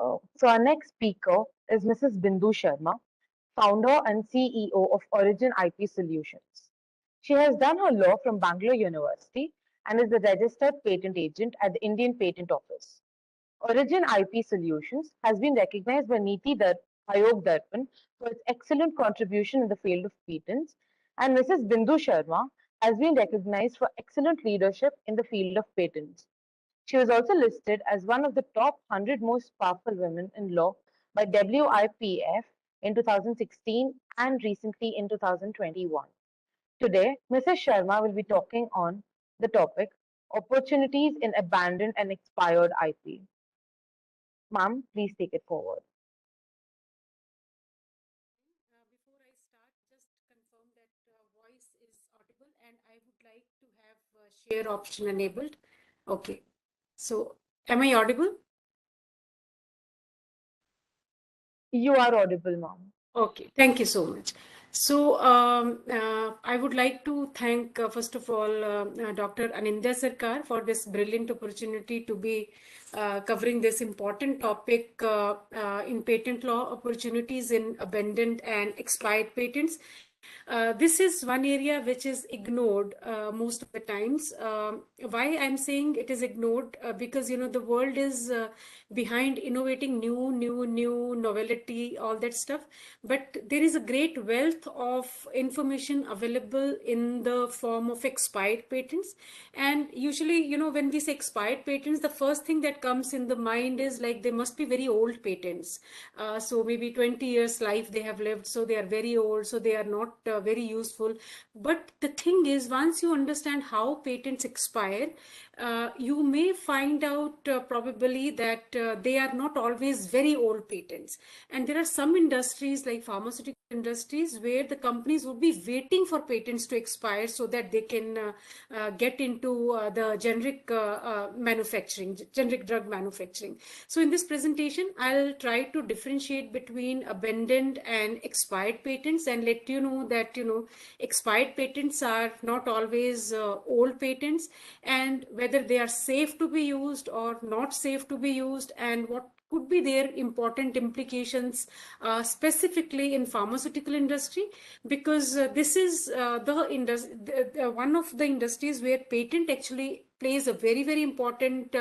So our next speaker is Mrs. Bindu Sharma, founder and CEO of Origin IP Solutions. She has done her law from Bangalore University and is the registered patent agent at the Indian Patent Office. Origin IP Solutions has been recognized by Niti Aayog Darpan for its excellent contribution in the field of patents, and Mrs. Bindu Sharma has been recognized for excellent leadership in the field of patents. She was also listed as one of the top 100 most powerful women in law by WIPF in 2016 and recently in 2021. Today, Mrs. Sharma will be talking on the topic Opportunities in Abandoned and Expired IP. Ma'am, please take it forward. Before I start, just confirm that voice is audible and I would like to have share option enabled. Okay. So, am I audible? You are audible, ma'am. Okay, thank you so much. So, I would like to thank, first of all, Dr. Anindya Sarkar for this brilliant opportunity to be covering this important topic in patent law, opportunities in abandoned and expired patents. This is one area which is ignored most of the times. Why I'm saying it is ignored? Because, you know, the world is behind innovating new novelty, all that stuff. But there is a great wealth of information available in the form of expired patents. And usually, you know, when we say expired patents, the first thing that comes in the mind is like they must be very old patents. So maybe 20 years life they have lived, so they are very old, so they are not very useful. But the thing is, once you understand how patents expire, you may find out probably that they are not always very old patents. And there are some industries like pharmaceutical industries where the companies would be waiting for patents to expire so that they can get into the generic drug manufacturing. So in this presentation, I'll try to differentiate between abandoned and expired patents and let you know that, you know, expired patents are not always old patents, and whether they are safe to be used or not safe to be used, and what could be their important implications specifically in pharmaceutical industry, because this is one of the industries where patent actually plays a very important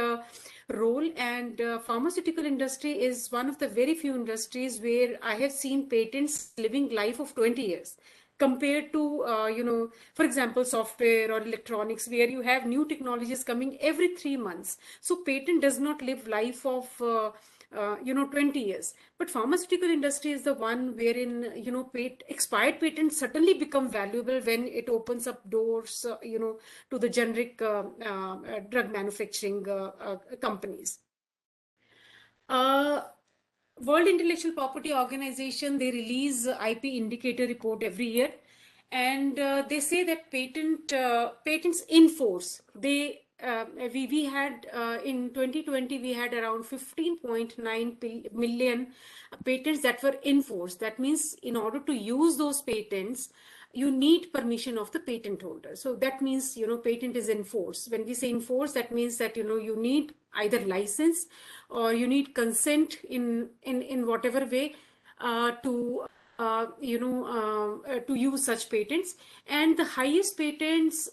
role. And pharmaceutical industry is one of the very few industries where I have seen patents living life of 20 years compared to, you know, for example, software or electronics, where you have new technologies coming every 3 months. So patent does not live life of, you know, 20 years. But pharmaceutical industry is the one wherein, you know, expired patents certainly become valuable when it opens up doors, you know, to the generic drug manufacturing companies. World Intellectual Property Organization, they release IP indicator report every year, and they say that patents in force, we had in 2020 we had around 15.9 million patents that were in force. That means in order to use those patents, you need permission of the patent holder. So that means, you know, patent is in force. When we say in force, that means that, you know, you need either license or you need consent in whatever way to to use such patents. And the highest patents,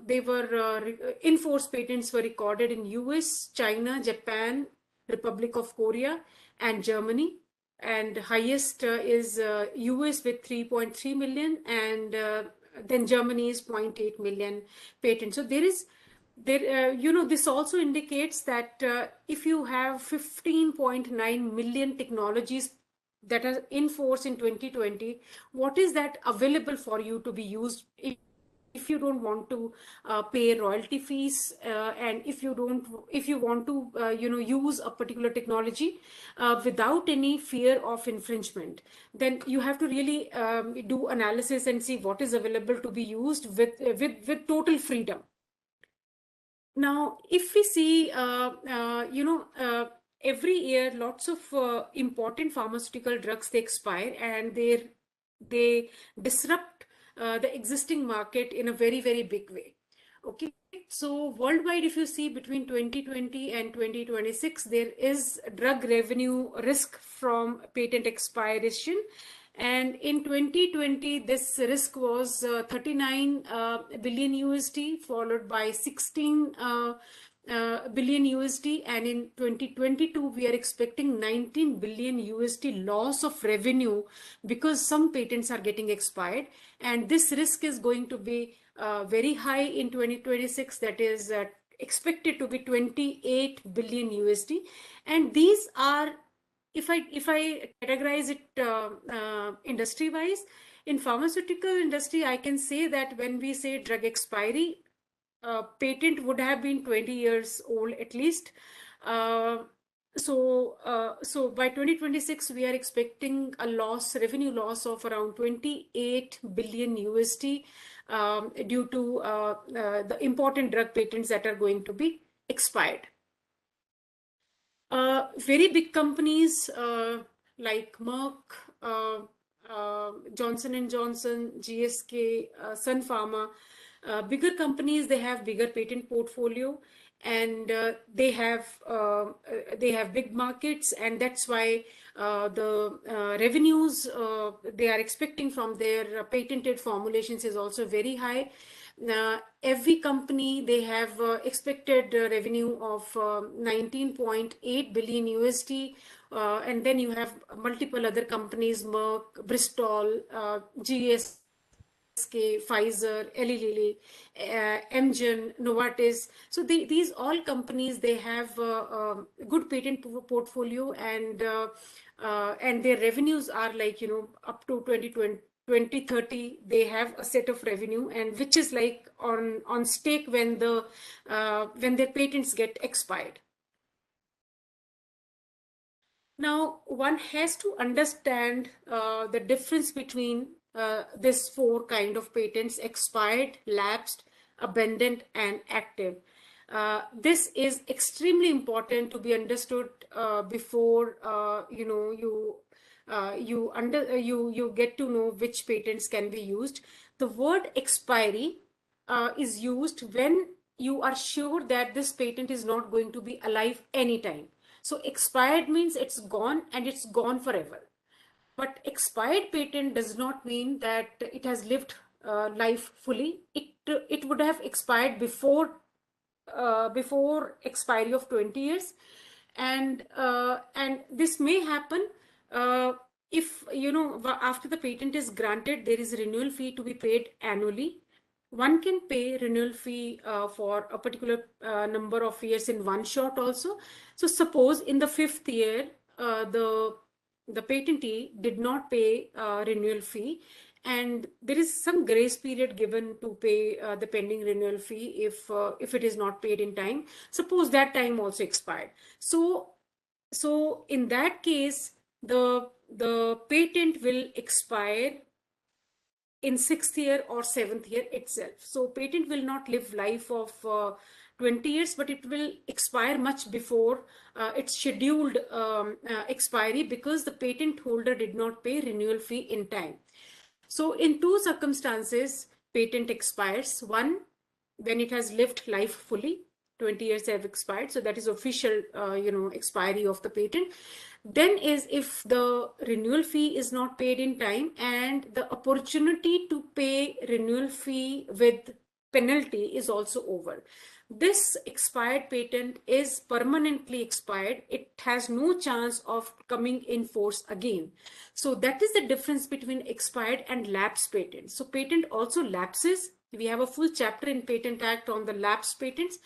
they were in force patents were recorded in US, China, Japan, Republic of Korea, and Germany. And highest is US with 3.3 million, and then Germany is 0.8 million patents. So you know, this also indicates that if you have 15.9 million technologies that are in force in 2020, what is that available for you to be used if you don't want to pay royalty fees, and if you want to you know, use a particular technology without any fear of infringement, then you have to really do analysis and see what is available to be used with total freedom. Now, if we see, you know, every year, lots of important pharmaceutical drugs, they expire, and they disrupt the existing market in a very big way. Okay, so worldwide, if you see between 2020 and 2026, there is drug revenue risk from patent expiration. And in 2020, this risk was 39 billion USD, followed by 16 billion USD, and in 2022 we are expecting 19 billion USD loss of revenue because some patents are getting expired, and this risk is going to be very high in 2026. That is expected to be 28 billion USD, and these are, if I categorize it industry wise, in pharmaceutical industry, I can say that when we say drug expiry, patent would have been 20 years old at least. So by 2026, we are expecting a revenue loss of around 28 billion USD due to the important drug patents that are going to be expired. Very big companies like Merck, Johnson and Johnson, GSK, Sun Pharma, bigger companies, they have bigger patent portfolio, and they have big markets, and that's why the revenues they are expecting from their patented formulations is also very high. Every company, they have expected revenue of 19.8 billion USD, and then you have multiple other companies, Merck, Bristol, GSK, Pfizer, Eli Lilly, Amgen, Novartis. So these all companies, they have good patent portfolio, and their revenues are like, up to 2030, they have a set of revenue, and which is like on stake when their patents get expired. Now, one has to understand the difference between this four kind of patents: expired, lapsed, abandoned, and active. This is extremely important to be understood before you get to know which patents can be used. The word expiry is used when you are sure that this patent is not going to be alive anytime. So expired means it's gone, and it's gone forever. But expired patent does not mean that it has lived life fully. It would have expired before expiry of 20 years, and this may happen if after the patent is granted, there is a renewal fee to be paid annually. One can pay renewal fee for a particular number of years in one shot also. So suppose in the 5th year, the patentee did not pay renewal fee, and there is some grace period given to pay the pending renewal fee if it is not paid in time. Suppose that time also expired. So in that case, the patent will expire in 6th year or 7th year itself. So patent will not live life of 20 years, but it will expire much before its scheduled expiry, because the patent holder did not pay renewal fee in time. So in two circumstances, patent expires. One, when it has lived life fully, 20 years have expired, so that is official expiry of the patent. Then is if the renewal fee is not paid in time, and the opportunity to pay renewal fee with penalty is also over. This expired patent is permanently expired. It has no chance of coming in force again. So that is the difference between expired and lapsed patents. So patent also lapses. We have a full chapter in Patent Act on the lapsed patents,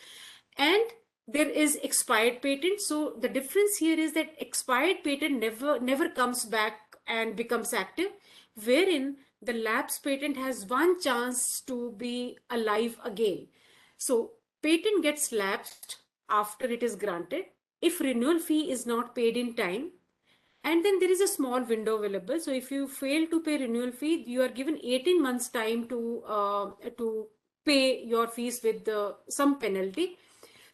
and there is expired patent. So the difference here is that expired patent never comes back and becomes active, wherein the lapsed patent has one chance to be alive again. So patent gets lapsed after it is granted if renewal fee is not paid in time, and then there is a small window available. So if you fail to pay renewal fee, you are given 18 months time to pay your fees with some penalty.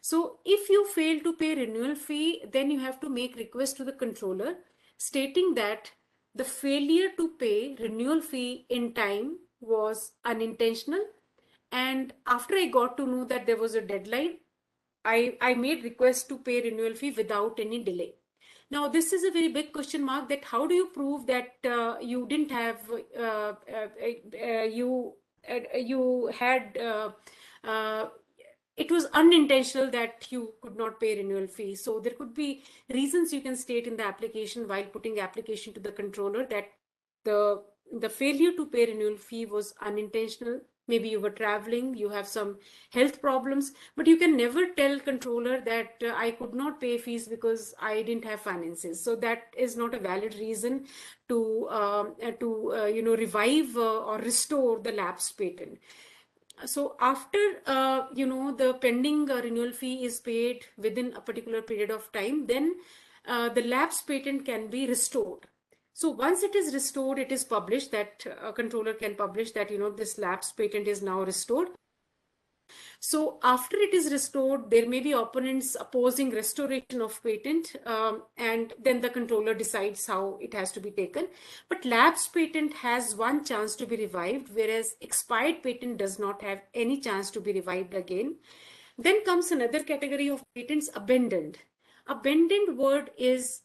So if you fail to pay renewal fee, then you have to make request to the controller stating that the failure to pay renewal fee in time was unintentional, And after I got to know that there was a deadline, I made request to pay renewal fee without any delay. Now, this is a very big question mark, that how do you prove that you didn't have, you had, it was unintentional that you could not pay renewal fee. So there could be reasons you can state in the application while putting application to the controller, that the the failure to pay renewal fee was unintentional. Maybe you were traveling, you have some health problems, but you can never tell controller that I could not pay fees because I didn't have finances. So that is not a valid reason to revive or restore the lapsed patent. So after the pending renewal fee is paid within a particular period of time, then the lapsed patent can be restored. So once it is restored, it is published, that a controller can publish that this lapsed patent is now restored. So after it is restored, there may be opponents opposing restoration of patent, and then the controller decides how it has to be taken. But lapsed patent has one chance to be revived, whereas expired patent does not have any chance to be revived again. Then comes another category of patents, abandoned. Abandoned word is,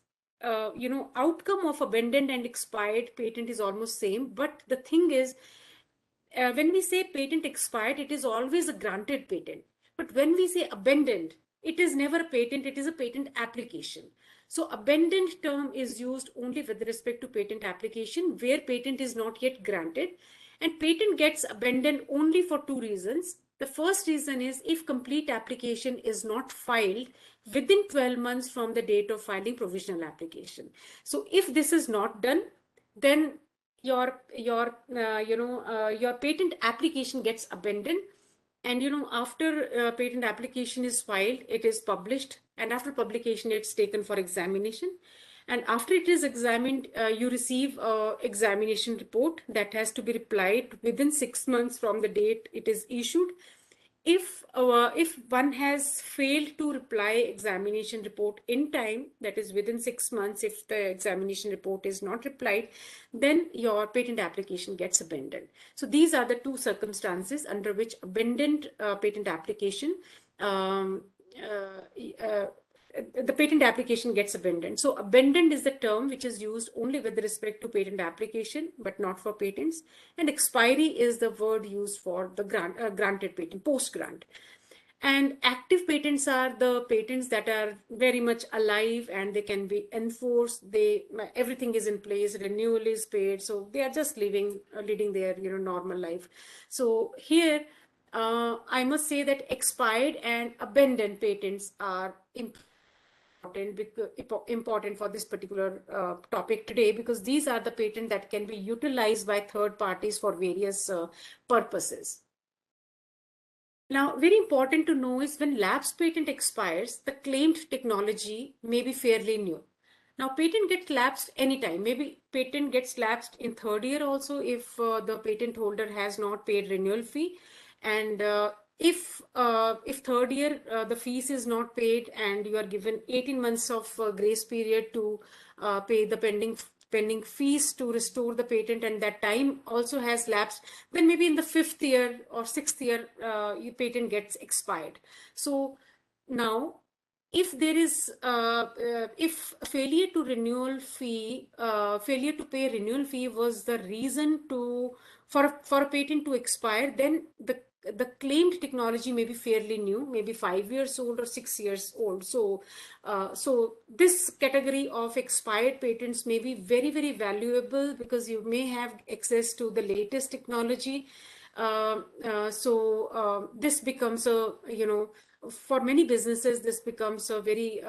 outcome of abandoned and expired patent is almost same. But the thing is, when we say patent expired, it is always a granted patent. But when we say abandoned, it is never a patent, it is a patent application. So abandoned term is used only with respect to patent application where patent is not yet granted. And patent gets abandoned only for two reasons. The first reason is if complete application is not filed within 12 months from the date of filing provisional application. So if this is not done, then your patent application gets abandoned. And after patent application is filed, it is published, and after publication it's taken for examination. And after it is examined, you receive a examination report that has to be replied within 6 months from the date it is issued. If one has failed to reply examination report in time, that is within 6 months, if the examination report is not replied, then your patent application gets abandoned. So these are the two circumstances under which abandoned patent application, the patent application gets abandoned. So abandoned is the term which is used only with respect to patent application, but not for patents. And expiry is the word used for the granted patent, post-grant. And active patents are the patents that are very much alive and they can be enforced. Everything is in place, renewal is paid, so they are just leading their normal life. So here I must say that expired and abandoned patents are important for this particular topic today, because these are the patents that can be utilized by third parties for various purposes. Now, very important to know is when lapsed patent expires, the claimed technology may be fairly new. Now, patent gets lapsed anytime. Maybe patent gets lapsed in third year also if the patent holder has not paid renewal fee. And if third year the fees is not paid and you are given 18 months of grace period to pay the pending fees to restore the patent, and that time also has lapsed, then maybe in the 5th year or 6th year your patent gets expired. So now if there is if failure to pay renewal fee was the reason for a patent to expire, then the claimed technology may be fairly new, maybe 5 years old or 6 years old. So this category of expired patents may be very, very valuable because you may have access to the latest technology. This becomes for many businesses, this becomes a very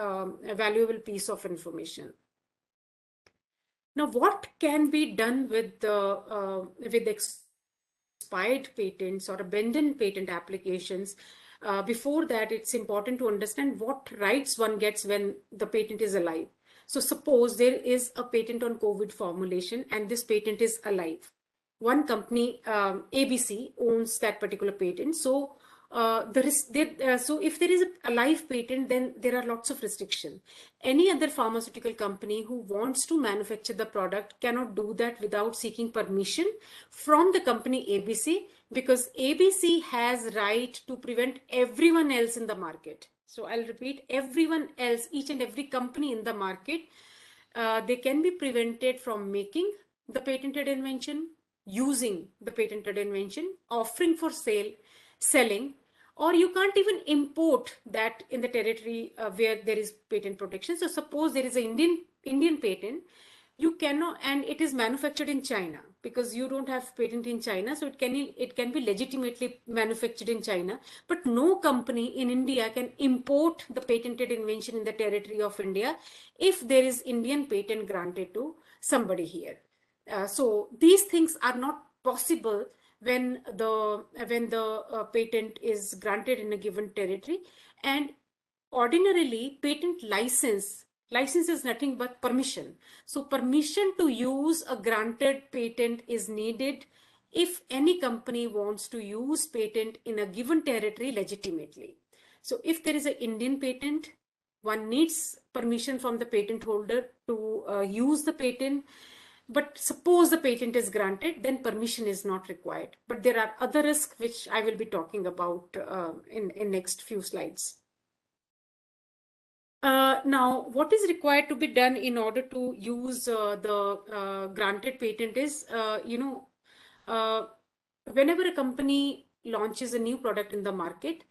valuable piece of information. Now, what can be done with expired patents or abandoned patent applications? Before that, it's important to understand what rights one gets when the patent is alive. So suppose there is a patent on COVID formulation and this patent is alive. One company, ABC, owns that particular patent. So so if there is a live patent, then there are lots of restrictions. Any other pharmaceutical company who wants to manufacture the product cannot do that without seeking permission from the company ABC, because ABC has right to prevent everyone else in the market. So I'll repeat, everyone else, each and every company in the market, they can be prevented from making the patented invention, using the patented invention, offering for sale, selling, or you can't even import that in the territory where there is patent protection. So suppose there is an Indian patent, you cannot, and it is manufactured in China, because you don't have patent in China, so it can be legitimately manufactured in China, but no company in India can import the patented invention in the territory of India if there is Indian patent granted to somebody here. So these things are not possible when the patent is granted in a given territory. And ordinarily, patent license is nothing but permission. So permission to use a granted patent is needed if any company wants to use patent in a given territory legitimately. So if there is an Indian patent, one needs permission from the patent holder to use the patent. But suppose the patent is granted, then permission is not required. But there are other risks which I will be talking about in next few slides. Now, what is required to be done in order to use the granted patent is, whenever a company launches a new product in the market,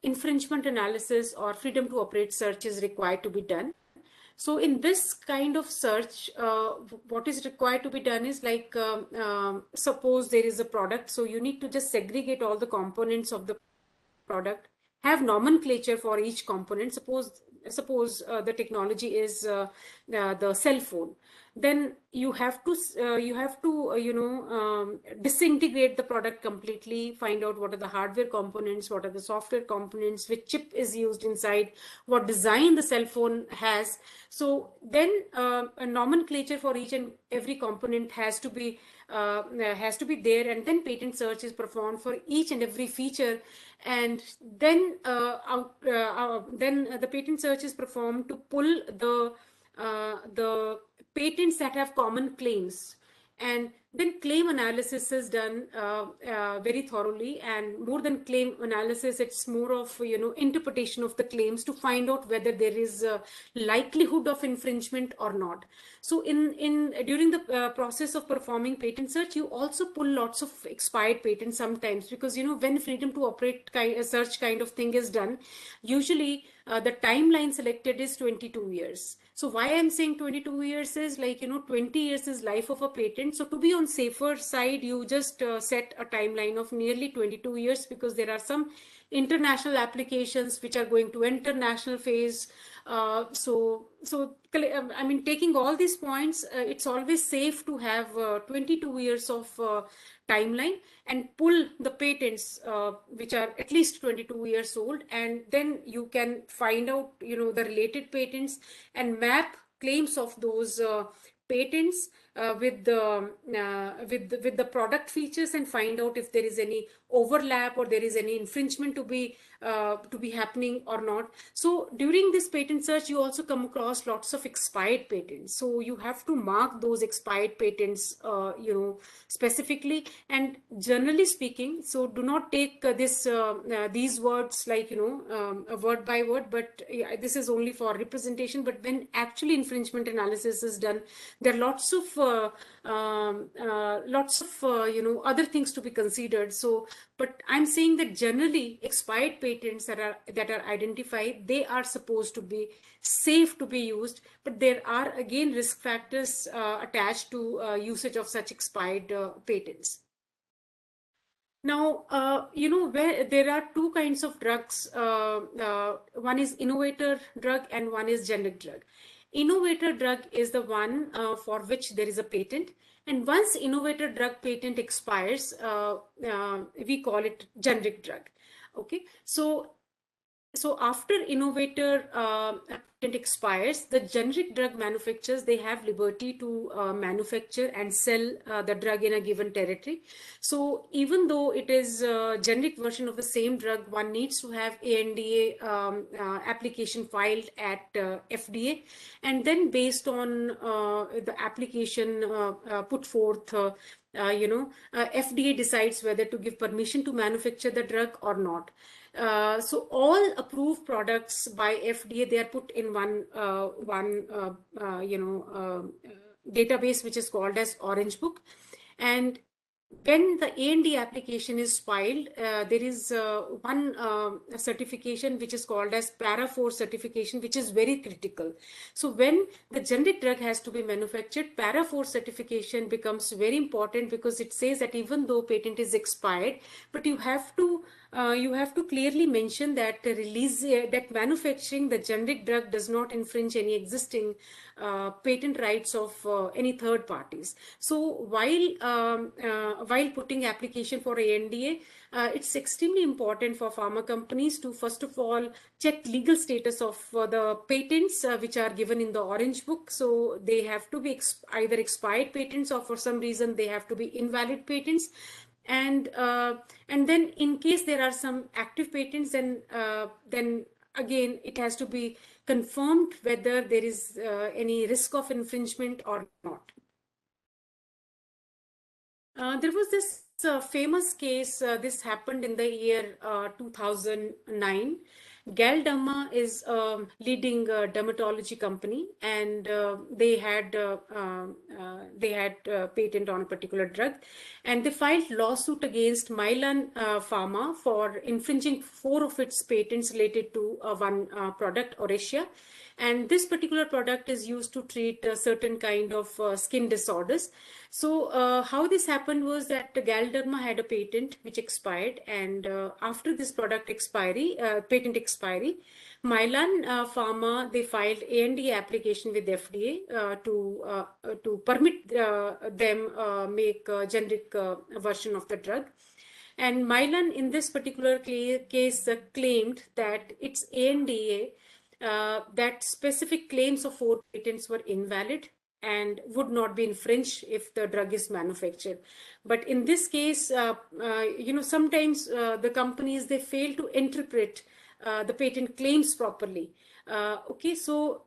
infringement analysis or freedom to operate search is required to be done. So in this kind of search, what is required to be done is like, suppose there is a product, so you need to just segregate all the components of the product, have nomenclature for each component. Suppose the technology is the cell phone, then you have to disintegrate the product completely, find out what are the hardware components, what are the software components, which chip is used inside, what design the cell phone has. So then a nomenclature for each and every component has to be there, and then patent search is performed for each and every feature, and then the patent search is performed to pull the patents that have common claims, and then claim analysis is done very thoroughly. And more than claim analysis, it's more of interpretation of the claims to find out whether there is a likelihood of infringement or not. So in during the process of performing patent search, you also pull lots of expired patents sometimes, because when freedom to operate search kind of thing is done, usually the timeline selected is 22 years. So why I'm saying 22 years is, like, 20 years is life of a patent. So to be on safer side, you just set a timeline of nearly 22 years, because there are some international applications which are going to enter national phase. I mean, taking all these points, it's always safe to have 22 years of timeline, and pull the patents which are at least 22 years old, and then you can find out the related patents and map claims of those patents with the product features, and find out if there is any overlap or there is any infringement to be happening or not. So during this patent search, you also come across lots of expired patents. So you have to mark those expired patents specifically. And generally speaking, so do not take these words like word by word, but this is only for representation. But when actually infringement analysis is done, there are lots of other things to be considered. So, but I'm saying that generally expired patents that are identified, they are supposed to be safe to be used, but there are again risk factors attached to usage of such expired patents. Now, where there are two kinds of drugs. One is innovator drug and one is generic drug. Innovator drug is the one for which there is a patent. And once innovator drug patent expires, we call it generic drug. Okay. So So after innovator patent expires, the generic drug manufacturers, they have liberty to manufacture and sell the drug in a given territory. So even though it is a generic version of the same drug, one needs to have ANDA application filed at FDA, and then based on the application put forth, FDA decides whether to give permission to manufacture the drug or not. So all approved products by FDA, they are put in one database which is called as Orange Book. And when the ANDA application is filed, there is one certification which is called as Para 4 certification, which is very critical. So when the generic drug has to be manufactured, Para 4 certification becomes very important, because it says that even though patent is expired, but you have to clearly mention that that manufacturing the generic drug does not infringe any existing patent rights of any third parties. So while putting application for ANDA, it's extremely important for pharma companies to first of all check legal status of the patents which are given in the Orange Book. So they have to be either expired patents, or for some reason they have to be invalid patents. And then in case there are some active patents, then again it has to be confirmed whether there is any risk of infringement or not. There was this famous case, this happened in the year 2009. Galderma is a leading dermatology company, and they had patent on a particular drug, and they filed lawsuit against Mylan Pharma for infringing 4 of its patents related to one product, Oracea. And this particular product is used to treat certain kind of skin disorders. So how this happened was that Galderma had a patent which expired, and after this product expiry, patent expiry, Mylan Pharma, they filed ANDA application with FDA to permit them make a generic version of the drug. And Mylan in this particular case claimed that its ANDA, that specific claims of 4 patents were invalid and would not be infringed if the drug is manufactured. But in this case, sometimes the companies, they fail to interpret the patent claims properly. Okay, so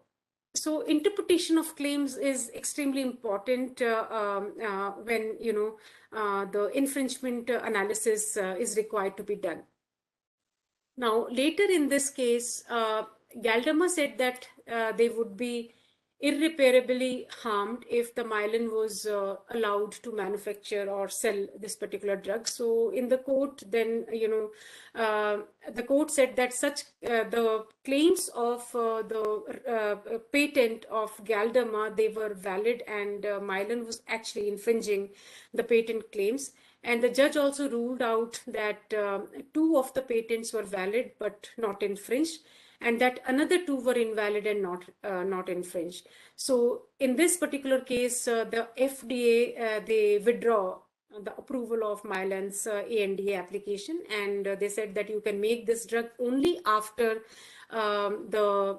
interpretation of claims is extremely important when the infringement analysis is required to be done. Now, later in this case, Galderma said that they would be irreparably harmed if the Mylan was allowed to manufacture or sell this particular drug. So in the court, then, the court said that such the claims of the patent of Galderma, they were valid, and Mylan was actually infringing the patent claims. And the judge also ruled out that 2 of the patents were valid but not infringed, and that another 2 were invalid and not infringed. So in this particular case, the FDA, they withdraw the approval of Mylan's ANDA application, and they said that you can make this drug only after the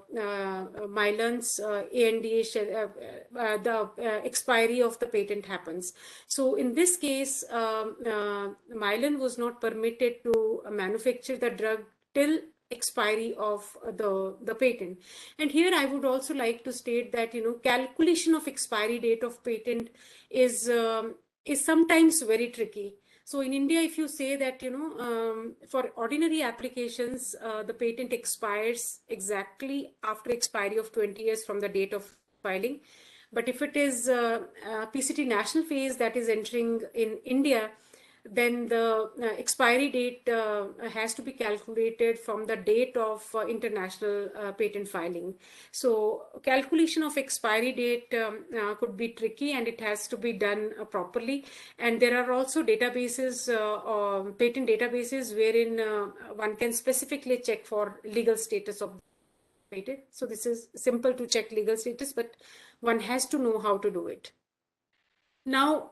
Mylan's ANDA, the expiry of the patent happens. So in this case, Mylan was not permitted to manufacture the drug till expiry of the patent. And here I would also like to state that calculation of expiry date of patent is sometimes very tricky. So in India, if you say that for ordinary applications, the patent expires exactly after expiry of 20 years from the date of filing. But if it is PCT national phase that is entering in India, then the expiry date has to be calculated from the date of international patent filing. So calculation of expiry date could be tricky, and it has to be done properly. And there are also databases, patent databases, wherein one can specifically check for legal status of patent. So this is simple to check legal status, but one has to know how to do it. Now,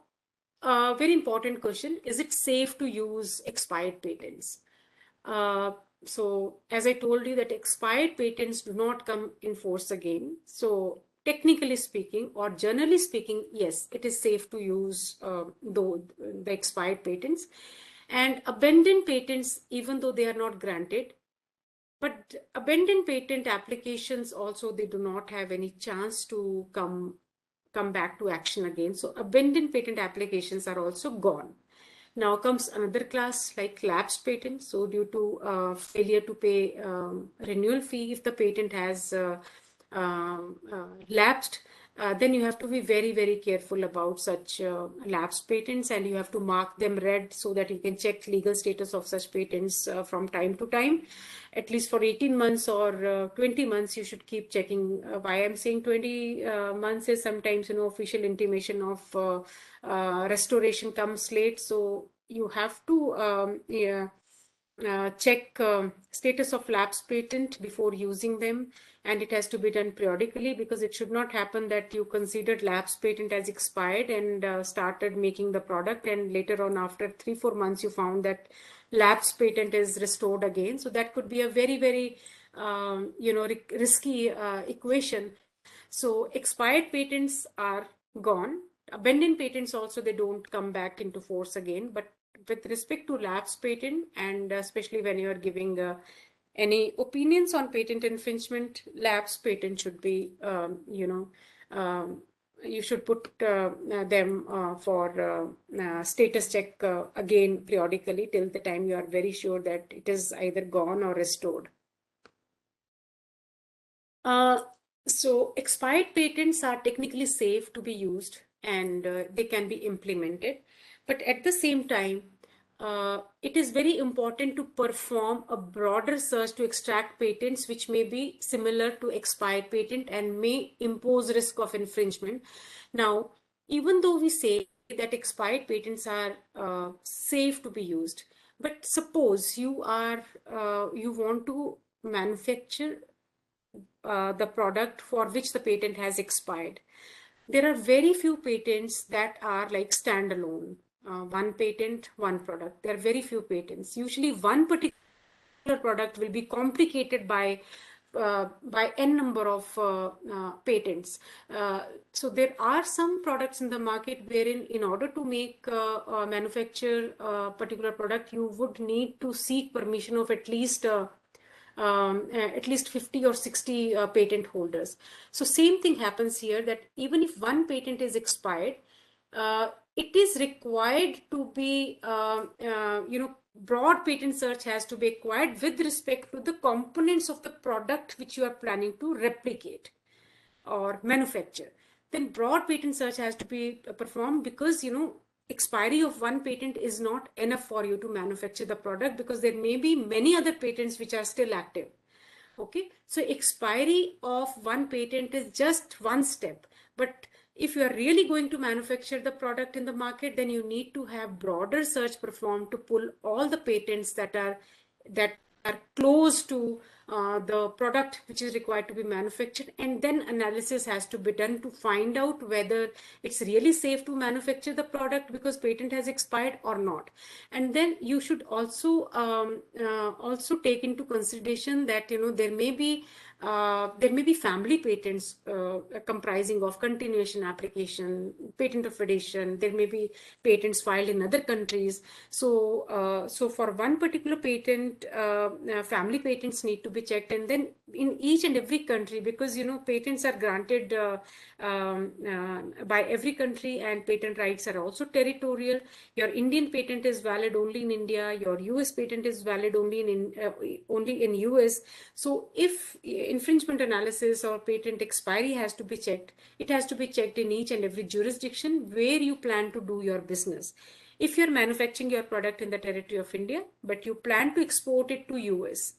very important question, is it safe to use expired patents? So as I told you that expired patents do not come in force again. So technically speaking or generally speaking, yes, it is safe to use though the expired patents, and abandoned patents, even though they are not granted. But abandoned patent applications also, they do not have any chance to come back to action again. So abandoned patent applications are also gone. Now comes another class like lapsed patent. So due to failure to pay renewal fee, if the patent has lapsed, then you have to be very, very careful about such lapsed patents, and you have to mark them red so that you can check legal status of such patents from time to time. At least for 18 months or 20 months, you should keep checking. Why I'm saying 20 months is sometimes, official intimation of restoration comes late. So you have to check status of lapsed patent before using them, and it has to be done periodically, because it should not happen that you considered lapsed patent as expired and started making the product, and later on after 3-4 months you found that lapsed patent is restored again. So that could be a very, very risky equation. So expired patents are gone. Abandoned patents also, they don't come back into force again. But with respect to lapse patent, and especially when you are giving any opinions on patent infringement, lapse patent should be, you should put them for status check again periodically till the time you are very sure that it is either gone or restored. So expired patents are technically safe to be used, and they can be implemented. But at the same time, it is very important to perform a broader search to extract patents which may be similar to expired patent and may impose risk of infringement. Now, even though we say that expired patents are safe to be used, but suppose you want to manufacture the product for which the patent has expired. There are very few patents that are like standalone, one patent, one product. There are very few patents. Usually one particular product will be complicated by n number of patents. So there are some products in the market wherein, in order to manufacture a particular product, you would need to seek permission of at least 50 or 60 patent holders. So same thing happens here, that even if one patent is expired, it is required to be, broad patent search has to be acquired with respect to the components of the product which you are planning to replicate or manufacture. Then broad patent search has to be performed, because expiry of one patent is not enough for you to manufacture the product, because there may be many other patents which are still active. Okay, so expiry of one patent is just one step, but if you are really going to manufacture the product in the market, then you need to have broader search performed to pull all the patents that are close to the product which is required to be manufactured, and then analysis has to be done to find out whether it's really safe to manufacture the product because patent has expired or not. And then you should also take into consideration that there may be family patents comprising of continuation application, patent of addition. There may be patents filed in other countries. So for one particular patent, family patents need to be checked, and then in each and every country, because patents are granted by every country, and patent rights are also territorial. Your Indian patent is valid only in India. Your US patent is valid only in US. So if infringement analysis or patent expiry has to be checked, it has to be checked in each and every jurisdiction where you plan to do your business. If you're manufacturing your product in the territory of India, but you plan to export it to US,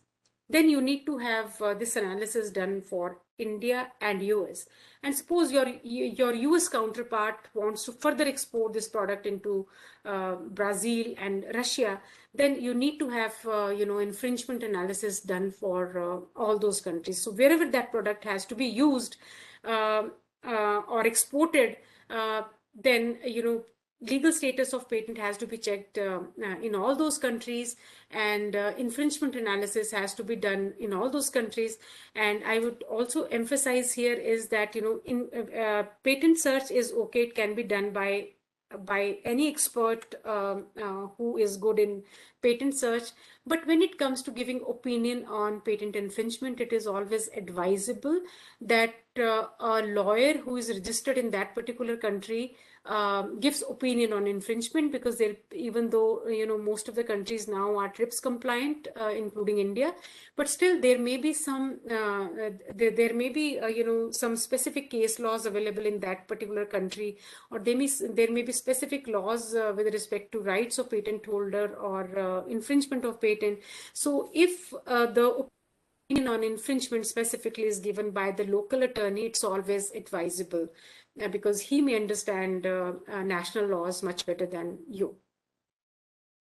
then you need to have this analysis done for India and US. And suppose your US counterpart wants to further export this product into Brazil and Russia, then you need to have infringement analysis done for all those countries. So wherever that product has to be used or exported, then legal status of patent has to be checked in all those countries, and infringement analysis has to be done in all those countries. And I would also emphasize here is that, in patent search is okay, it can be done by any expert who is good in patent search. But when it comes to giving opinion on patent infringement, it is always advisable that a lawyer who is registered in that particular country gives opinion on infringement, because even though most of the countries now are TRIPS compliant, including India, but still there may be some there may be some specific case laws available in that particular country, or there may be specific laws with respect to rights of patent holder or infringement of patent. So if the opinion on infringement specifically is given by the local attorney, it's always advisable, because he may understand national laws much better than you.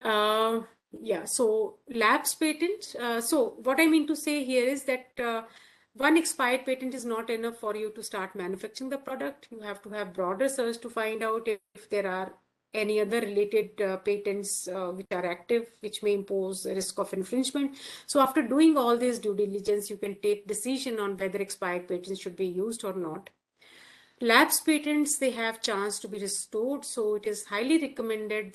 Yeah, so lapse patent. So what I mean to say here is that one expired patent is not enough for you to start manufacturing the product. You have to have broader search to find out if there are any other related patents which are active, which may impose a risk of infringement. So after doing all this due diligence, you can take decision on whether expired patents should be used or not. Lapse patents, they have chance to be restored, so it is highly recommended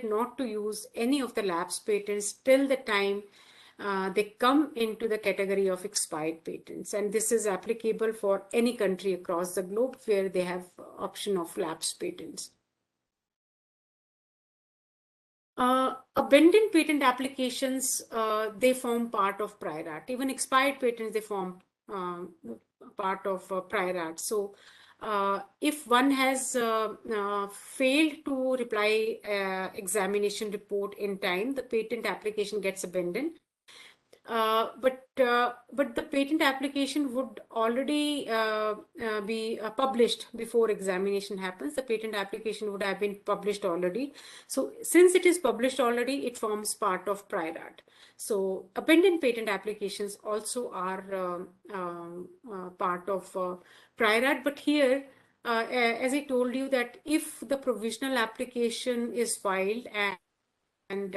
not to use any of the lapse patents till the time they come into the category of expired patents. And this is applicable for any country across the globe where they have option of lapse patents. Abandoned patent applications, they form part of prior art. Even expired patents, they form part of prior art. So if one has failed to reply examination report in time, the patent application gets abandoned. But the patent application would already be published before examination happens. The patent application would have been published already. So since it is published already, it forms part of prior art. So abandoned patent applications also are part of prior art. But here, as I told you, that if the provisional application is filed and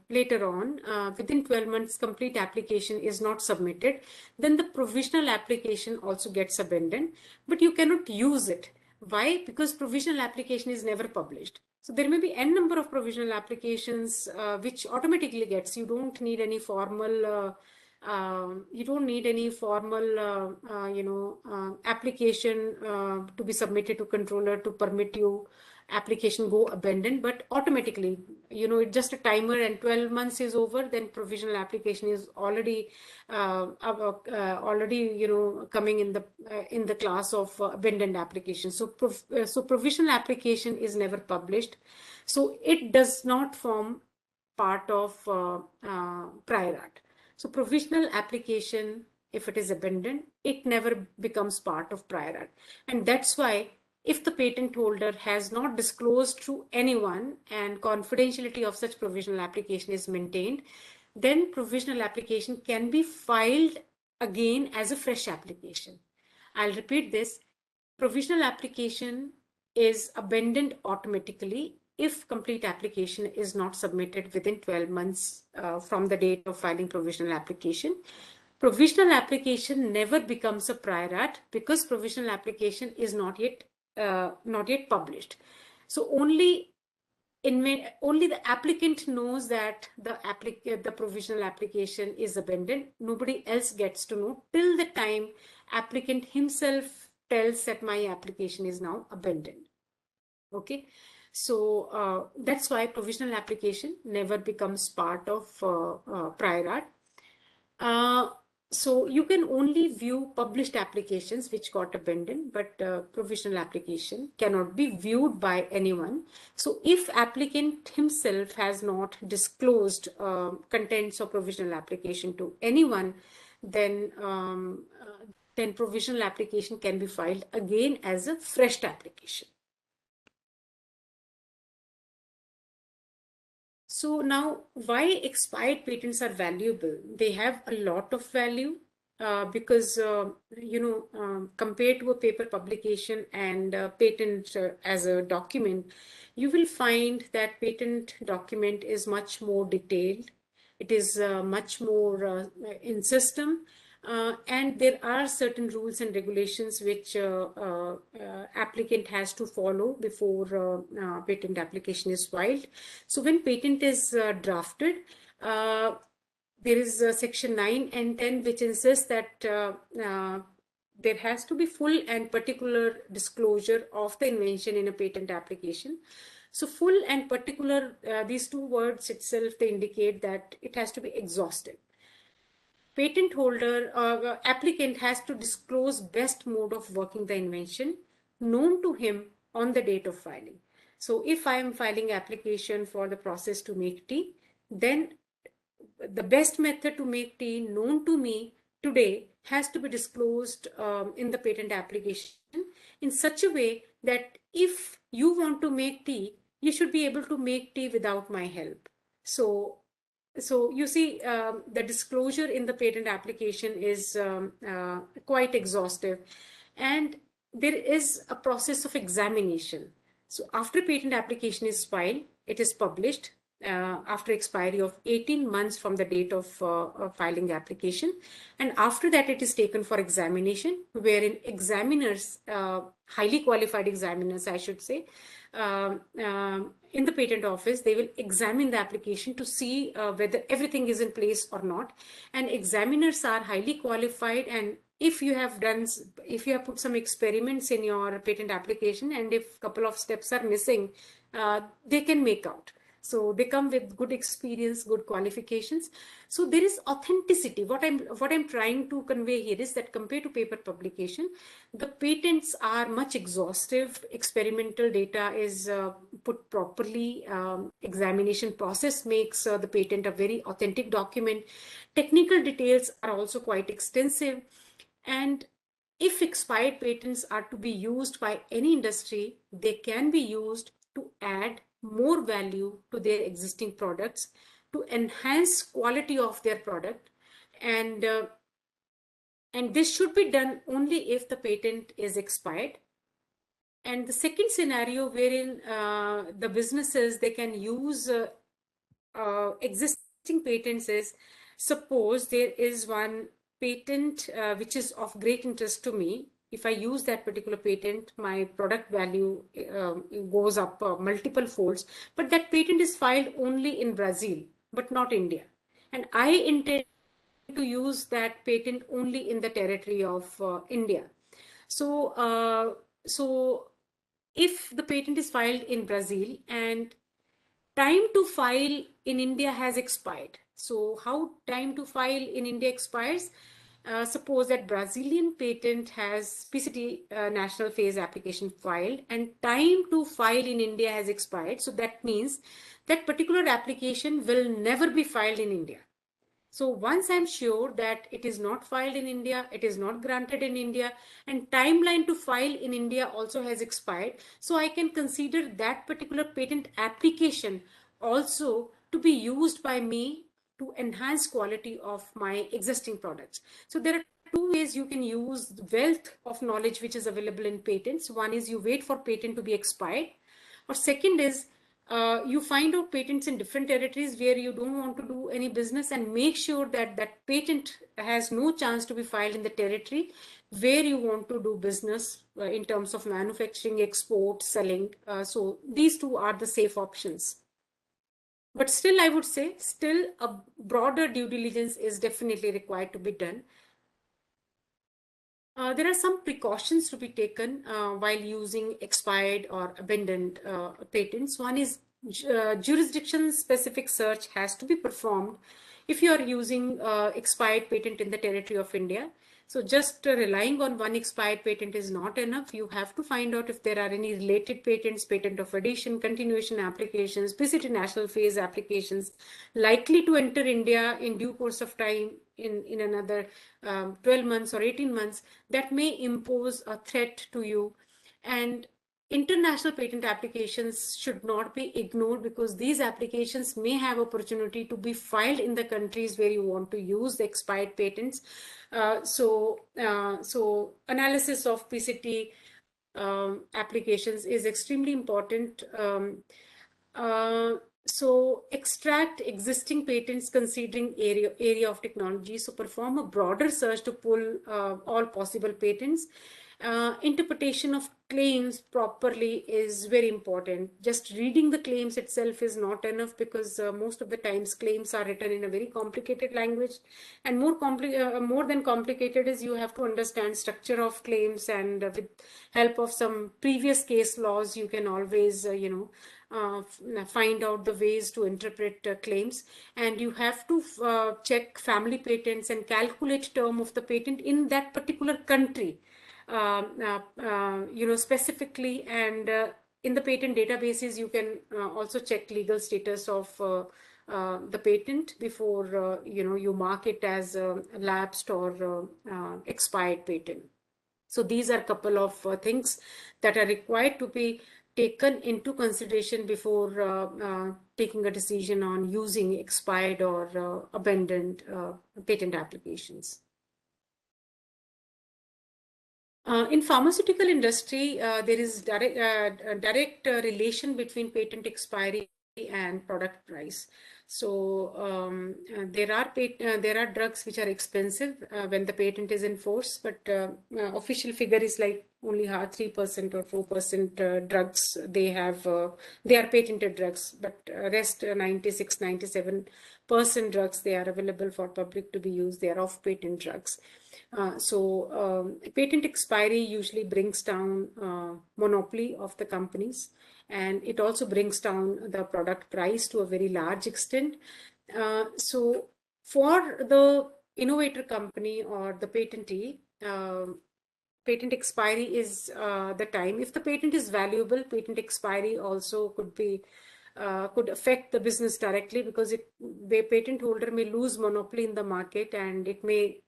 later on, within 12 months, complete application is not submitted, then the provisional application also gets abandoned, but you cannot use it. Why? Because provisional application is never published. So there may be n number of provisional applications which automatically gets. You don't need any formal application to be submitted to controller to permit you application go abandoned, but automatically, it's just a timer, and 12 months is over, then provisional application is already coming in the class of abandoned application. So provisional application is never published, so it does not form part of prior art. So provisional application, if it is abandoned, it never becomes part of prior art. And that's why if the patent holder has not disclosed to anyone and confidentiality of such provisional application is maintained, then provisional application can be filed again as a fresh application. I'll repeat this. Provisional application is abandoned automatically if complete application is not submitted within 12 months from the date of filing provisional application. Provisional application never becomes a prior art because provisional application is not yet published. So only the applicant knows that the provisional application is abandoned. Nobody else gets to know till the time applicant himself tells that my application is now abandoned. Okay, so that's why provisional application never becomes part of prior art. So you can only view published applications which got abandoned, but provisional application cannot be viewed by anyone. So if applicant himself has not disclosed contents of provisional application to anyone, then provisional application can be filed again as a fresh application. So now, why expired patents are valuable? They have a lot of value. because compared to a paper publication and patent as a document, you will find that patent document is much more detailed. It is much more in system, and there are certain rules and regulations which applicant has to follow before patent application is filed. So when patent is drafted, there is section 9 and 10 which insists that there has to be full and particular disclosure of the invention in a patent application. So full and particular, these two words itself, they indicate that it has to be exhaustive. Patent holder or applicant has to disclose best mode of working the invention known to him on the date of filing. So if I am filing application for the process to make tea, then the best method to make tea known to me today has to be disclosed in the patent application in such a way that if you want to make tea, you should be able to make tea without my help. So you see, the disclosure in the patent application is quite exhaustive, and there is a process of examination. So after patent application is filed, it is published after expiry of 18 months from the date of filing application. And after that, it is taken for examination, wherein examiners, highly qualified examiners, I should say, in the patent office, they will examine the application to see whether everything is in place or not. And examiners are highly qualified, and if you have put some experiments in your patent application, and if a couple of steps are missing, they can make out. So they come with good experience, good qualifications. So there is authenticity. What I'm trying to convey here is that compared to paper publication, the patents are much exhaustive. Experimental data is put properly. Examination process makes the patent a very authentic document. Technical details are also quite extensive. And if expired patents are to be used by any industry, they can be used to add more value to their existing products, to enhance quality of their product, and this should be done only if the patent is expired. And the second scenario wherein the businesses, they can use existing patents is, suppose there is one patent which is of great interest to me. If I use that particular patent, my product value goes up multiple folds, but that patent is filed only in Brazil, but not India. And I intend to use that patent only in the territory of India. So if the patent is filed in Brazil and time to file in India has expired. So how time to file in India expires? Suppose that Brazilian patent has PCT national phase application filed, and time to file in India has expired. So that means that particular application will never be filed in India. So once I'm sure that it is not filed in India, it is not granted in India, and timeline to file in India also has expired, so I can consider that particular patent application also to be used by me to enhance quality of my existing products. So there are two ways you can use the wealth of knowledge which is available in patents. One is you wait for patent to be expired, or second is you find out patents in different territories where you don't want to do any business, and make sure that that patent has no chance to be filed in the territory where you want to do business in terms of manufacturing, export, selling. So these two are the safe options. But still, I would say, still a broader due diligence is definitely required to be done. There are some precautions to be taken while using expired or abandoned patents. One is jurisdiction-specific search has to be performed if you are using expired patent in the territory of India. So just relying on one expired patent is not enough. You have to find out if there are any related patents, patent of addition, continuation applications, PCT national phase applications likely to enter India in due course of time in another 12 months or 18 months, that may impose a threat to you. And international patent applications should not be ignored, because these applications may have opportunity to be filed in the countries where you want to use the expired patents. So analysis of PCT applications is extremely important. So extract existing patents considering area of technology. So perform a broader search to pull all possible patents. Interpretation of claims properly is very important. Just reading the claims itself is not enough, because most of the times claims are written in a very complicated language, and more than complicated is you have to understand structure of claims, and with help of some previous case laws you can always find out the ways to interpret claims. And you have to check family patents and calculate term of the patent in that particular country, specifically. And in the patent databases, you can also check legal status of the patent before you mark it as lapsed or expired patent. So these are a couple of things that are required to be taken into consideration before taking a decision on using expired or abandoned patent applications. In pharmaceutical industry, there is direct relation between patent expiry and product price. So there are drugs which are expensive when the patent is in force, but official figure is like only 3% or 4% drugs they are patented drugs, but rest 96-97% drugs, they are available for public to be used. They are off patent drugs. Patent expiry usually brings down monopoly of the companies, and it also brings down the product price to a very large extent. So for the innovator company or the patentee, patent expiry is the time. If the patent is valuable, patent expiry also could affect the business directly, because the patent holder may lose monopoly in the market, and it may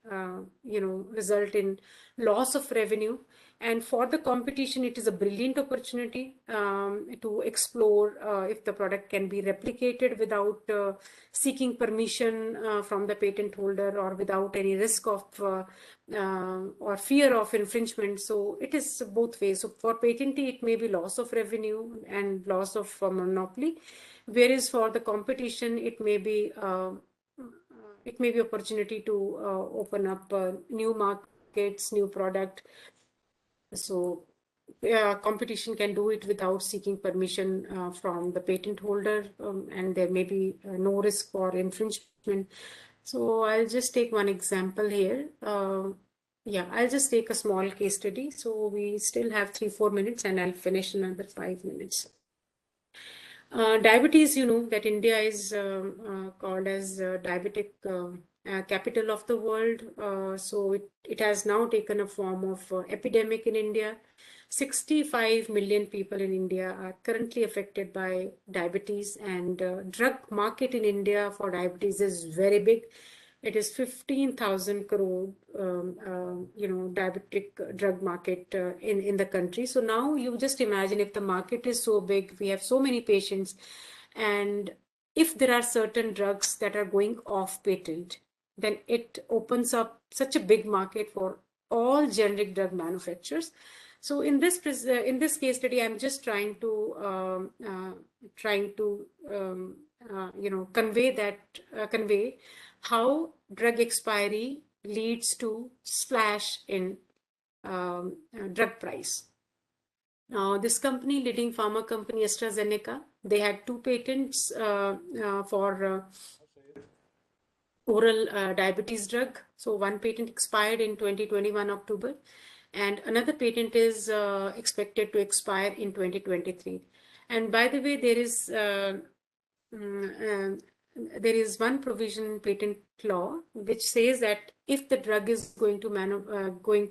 result in loss of revenue. And for the competition, it is a brilliant opportunity to explore if the product can be replicated without seeking permission from the patent holder, or without any risk of or fear of infringement. So it is both ways. So for patentee, it may be loss of revenue and loss of monopoly, whereas for the competition, it may be opportunity to open up new markets, new product. So competition can do it without seeking permission from the patent holder, and there may be no risk for infringement. So I'll just take one example here. I'll just take a small case study. So we still have 3-4 minutes, and I'll finish another 5 minutes. Diabetes, that India is called as diabetic capital of the world. So it has now taken a form of epidemic in India. 65 million people in India are currently affected by diabetes, and drug market in India for diabetes is very big. It is 15,000 crore, diabetic drug market in the country. So now you just imagine, if the market is so big, we have so many patients, and if there are certain drugs that are going off patent, then it opens up such a big market for all generic drug manufacturers. So in this case study, I'm just trying to convey how drug expiry leads to splash in drug price. Now, this company, leading pharma company AstraZeneca, they had 2 patents for oral diabetes drug. So one patent expired in 2021 October, and another patent is expected to expire in 2023. And by the way, there is one provision in patent law which says that if the drug is going to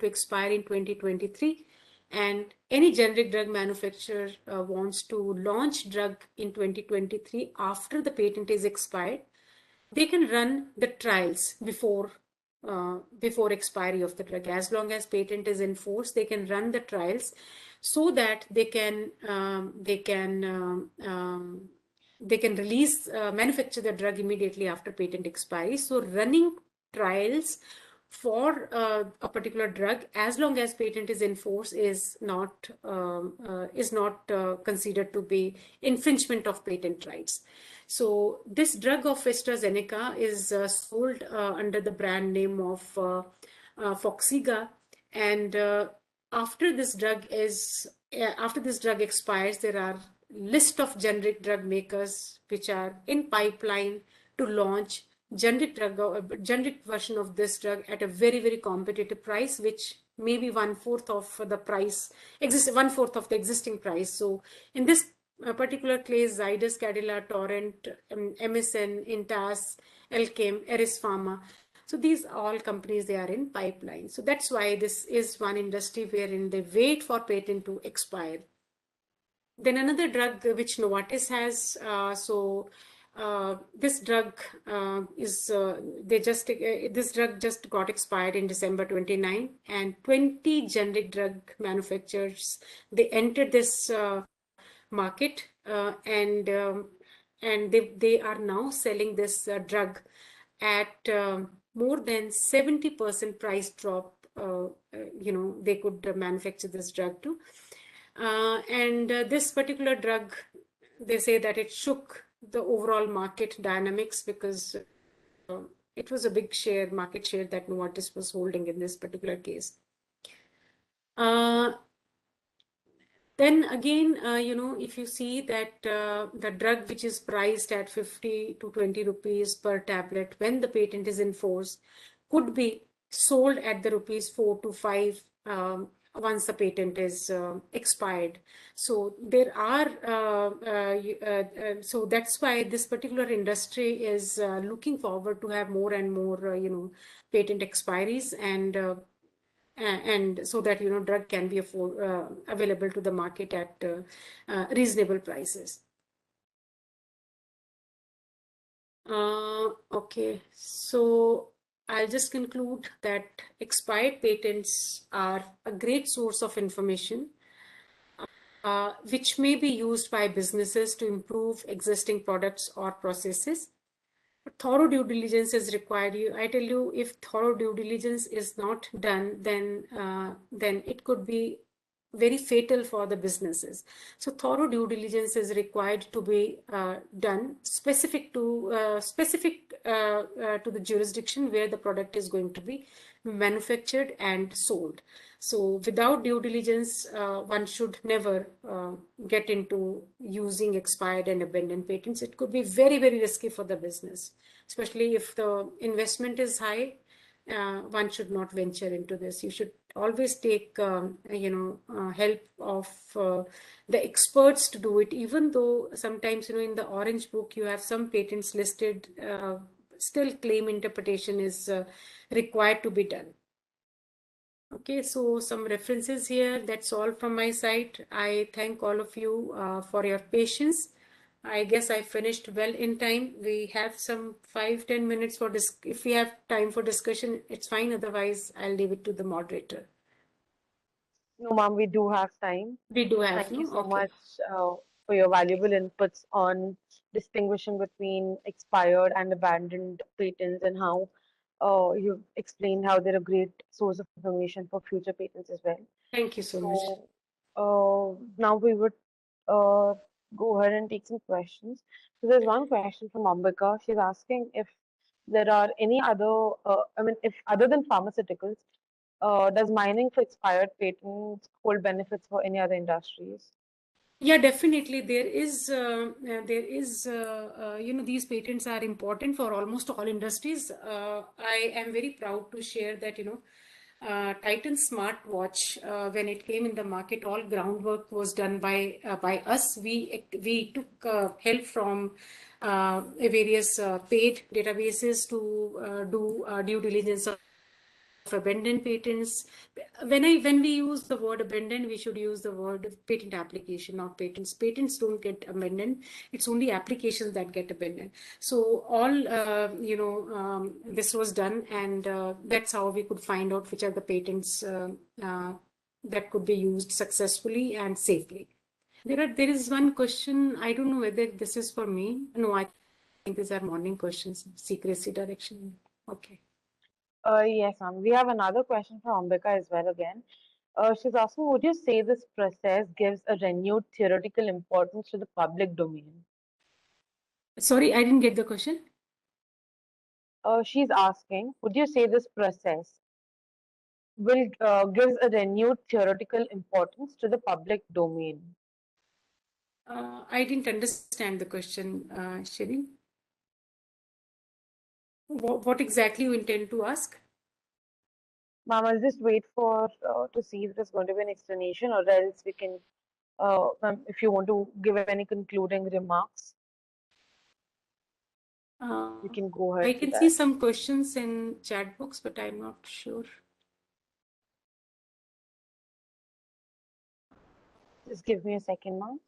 expire in 2023, and any generic drug manufacturer wants to launch drug in 2023 after the patent is expired, they can run the trials before before expiry of the drug. As long as patent is in force, they can run the trials so that they can release manufacture the drug immediately after patent expiry. So running trials for a particular drug, as long as patent is in force, is not considered to be infringement of patent rights. So this drug of AstraZeneca is sold under the brand name of Foxiga, and after this drug expires, there are list of generic drug makers which are in pipeline to launch generic version of this drug at a very, very competitive price, which may be one-fourth of the existing price. So in this particular case, Zydus, Cadila, Torrent, MSN, Intas, Elchem, Eris Pharma. So these all companies, they are in pipeline. So that's why this is one industry wherein they wait for patent to expire. Then another drug which Novartis has, this drug this drug just got expired in December 29, and 20 generic drug manufacturers, they entered this market, and they are now selling this drug at more than 70% price drop. They could manufacture this drug too. And this particular drug, they say that it shook the overall market dynamics because it was a big market share that Novartis was holding in this particular case. Then again, if you see that the drug which is priced at 50 to 20 rupees per tablet when the patent is in force could be sold at the rupees 4 to 5 once the patent is expired. So there are, so that's why this particular industry is looking forward to have more and more, patent expiries, and so that drug can be available to the market at reasonable prices. Okay, so I'll just conclude that expired patents are a great source of information which may be used by businesses to improve existing products or processes. Thorough due diligence is required. I tell you, if thorough due diligence is not done, then it could be very fatal for the businesses. So thorough due diligence is required to be done specific to the jurisdiction where the product is going to be manufactured and sold. So without due diligence, one should never get into using expired and abandoned patents. It could be very, very risky for the business, especially if the investment is high. One should not venture into this. You should always take, help of the experts to do it, even though sometimes, in the Orange Book, you have some patents listed, still claim interpretation is required to be done. Okay, so some references here. That's all from my side. I thank all of you for your patience. I guess I finished well in time. We have some 5-10 minutes for this. If we have time for discussion, it's fine. Otherwise, I'll leave it to the moderator. No, ma'am, we do have time. We do have. Thank you so much for your valuable inputs on distinguishing between expired and abandoned patents, and how you've explained how they're a great source of information for future patents as well. Thank you so much. Now we would go ahead and take some questions. So there's one question from Ambika. She's asking if there are any other, if other than pharmaceuticals, does mining for expired patents hold benefits for any other industries? Yeah, definitely. There is, these patents are important for almost all industries. I am very proud to share that, Titan smartwatch, when it came in the market, all groundwork was done by us. We took help from various paid databases to do due diligence abandoned patents. When we use the word abandoned, we should use the word patent application, not patents. Patents don't get abandoned. It's only applications that get abandoned. So all this was done, and that's how we could find out which are the patents that could be used successfully and safely. There is one question. I don't know whether this is for me. No, I think these are morning questions. Secrecy direction. Okay. Yes, ma'am. We have another question from Ambika as well again. She's asking, would you say this process gives a renewed theoretical importance to the public domain? Sorry, I didn't get the question. She's asking, would you say this process will gives a renewed theoretical importance to the public domain? I didn't understand the question, Shirin. What exactly you intend to ask? Ma'am, I'll just wait for to see if there's going to be an explanation, or else we can, ma'am, if you want to give any concluding remarks, we can go I ahead with can see that. some questions in chat box, but I'm not sure. Just give me a second, ma'am.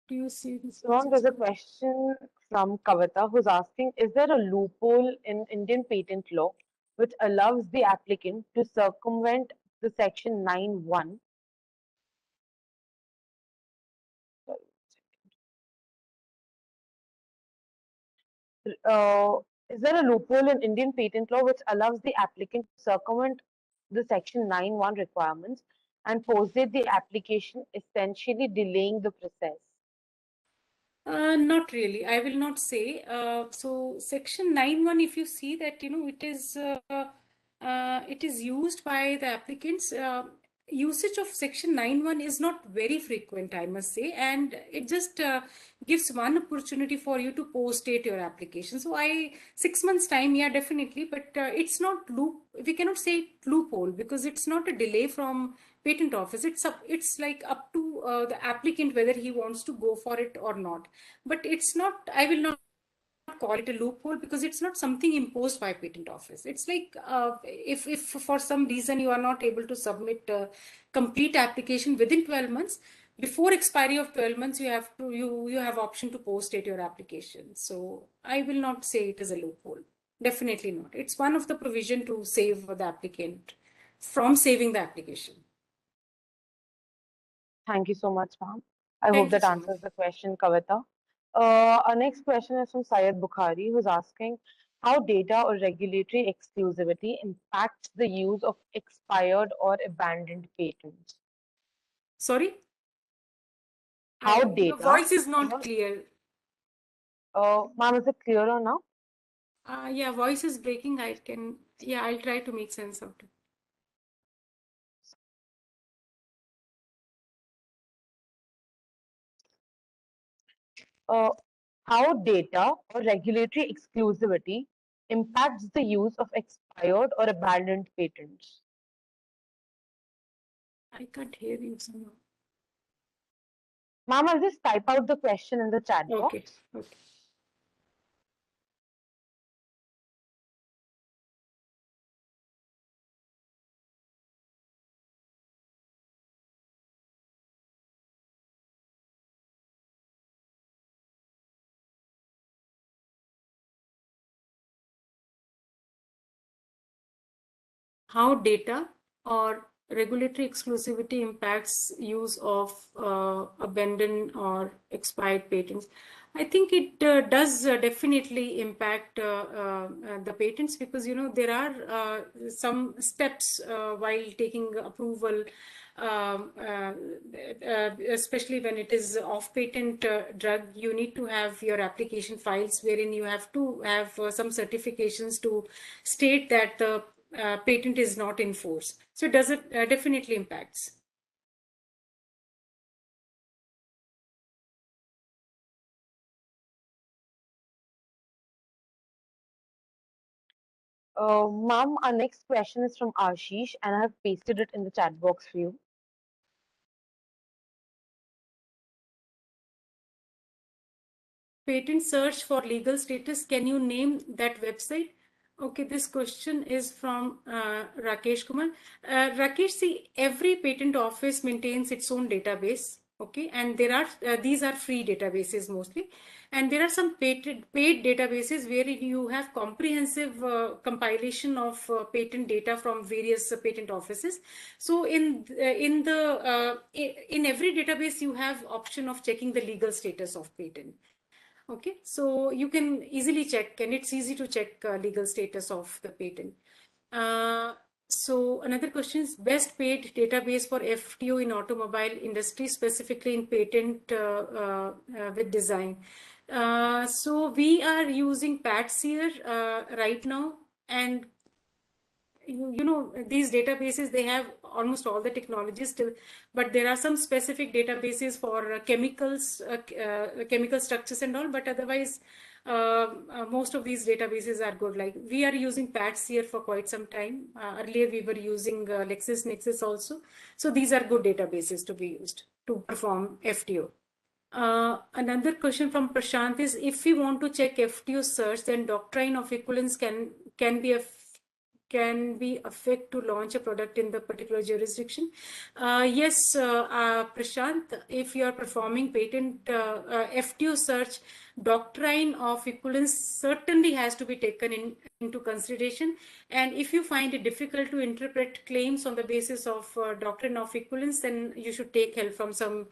Do you see this? So, ma'am, there's a question from Kavita who's asking, is there a loophole in Indian patent law which allows the applicant to circumvent the section 9(1)? Is there a loophole in Indian patent law which allows the applicant to circumvent the section 9(1) requirements and postdate the application, essentially delaying the process? Not really. I will not say. So section 9(1), if you see that, it is used by the applicants. Usage of section 9(1) is not very frequent, I must say, and it just gives one opportunity for you to post-date your application. So 6 months time, yeah, definitely, but it's not we cannot say loophole, because it's not a delay from patent office. It's like up to the applicant whether he wants to go for it or not. But it's not, I will not call it a loophole, because it's not something imposed by patent office. It's like if for some reason you are not able to submit a complete application within 12 months, before expiry of 12 months, you have option to post date your application. So I will not say it is a loophole. Definitely not. It's one of the provision to save the applicant from saving the application. Thank you so much, ma'am. I hope Thank you that so much. answers the question, Kavita. Our next question is from Syed Bukhari, who's asking how data or regulatory exclusivity impacts the use of expired or abandoned patents. Sorry? How Your data voice is not or, clear. ma'am, is it clearer now? Yeah, voice is breaking. I'll try to make sense of it. Uh, how data or regulatory exclusivity impacts the use of expired or abandoned patents. I can't hear you somehow. Ma'am, I'll just type out the question in the chat Okay, box. okay. How data or regulatory exclusivity impacts use of abandoned or expired patents. I think it does definitely impact the patents, because there are some steps while taking approval, especially when it is off-patent drug. You need to have your application files wherein you have to have some certifications to state that the patent is not in force. So does it definitely impacts. Ma'am, our next question is from Ashish, and I have pasted it in the chat box for you. patent search for legal status. Can you name that website? Okay, this question is from Rakesh Kumar. Rakesh, see, every patent office maintains its own database. Okay, and there are these are free databases mostly, and there are some paid databases where you have comprehensive compilation of patent data from various patent offices. So in every database you have option of checking the legal status of patent. Okay, so you can easily check, and it's easy to check legal status of the patent. So another question is best paid database for FTO in automobile industry, specifically in patent with design. So we are using Patseer right now, and you know, these databases, they have almost all the technologies still, but there are some specific databases for chemicals, chemical structures and all, but otherwise most of these databases are good. Like we are using Patseer for quite some time. Earlier we were using LexisNexis also. So these are good databases to be used to perform FTO. Another question from Prashant is, if we want to check FTO search, then doctrine of equivalence can be effect to launch a product in the particular jurisdiction. Yes, Prashant, if you are performing patent FTO search, doctrine of equivalence certainly has to be taken into consideration. And if you find it difficult to interpret claims on the basis of doctrine of equivalence, then you should take help from some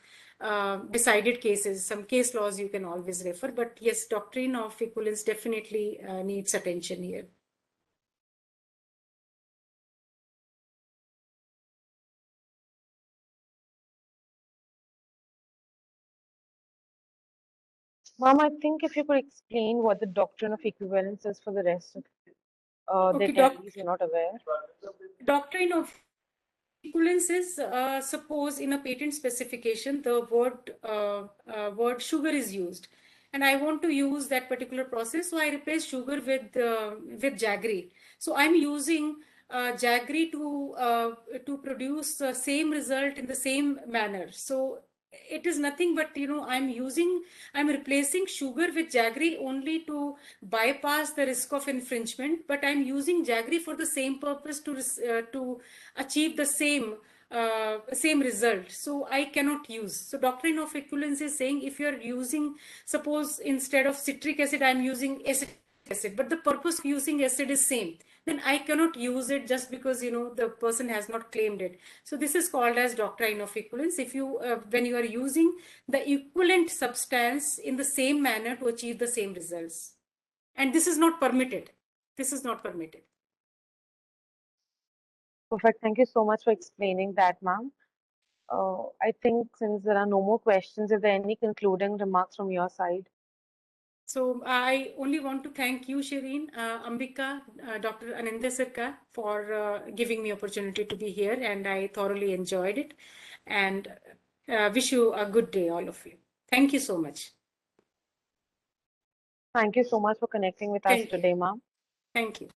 decided cases, some case laws you can always refer. But yes, doctrine of equivalence definitely needs attention here. Ma'am, I think if you could explain what the doctrine of equivalence is for the rest of the Okay, attendees who are not aware. doctrine of equivalence is, suppose in a patent specification, the word sugar is used, and I want to use that particular process, so I replace sugar with jaggery. So I'm using jaggery to produce the same result in the same manner. So it is nothing but, you know, I'm replacing sugar with jaggery only to bypass the risk of infringement, but I'm using jaggery for the same purpose to achieve the same result. So I cannot use. So doctrine of equivalence is saying, if you're using, suppose instead of citric acid, I'm using acetic acid, but the purpose of using acid is same, then I cannot use it just because, you know, the person has not claimed it. So this is called as doctrine of equivalence. If you, when you are using the equivalent substance in the same manner to achieve the same results. And this is not permitted. This is not permitted. Perfect. Thank you so much for explaining that, ma'am. I think since there are no more questions, if there are any concluding remarks from your side. So I only want to thank you, Shireen, Ambika, Dr. Anindya Sarkar, for giving me opportunity to be here, and I thoroughly enjoyed it, and wish you a good day, all of you. Thank you so much. Thank you so much for connecting with us Thank you. today, ma'am. Thank you.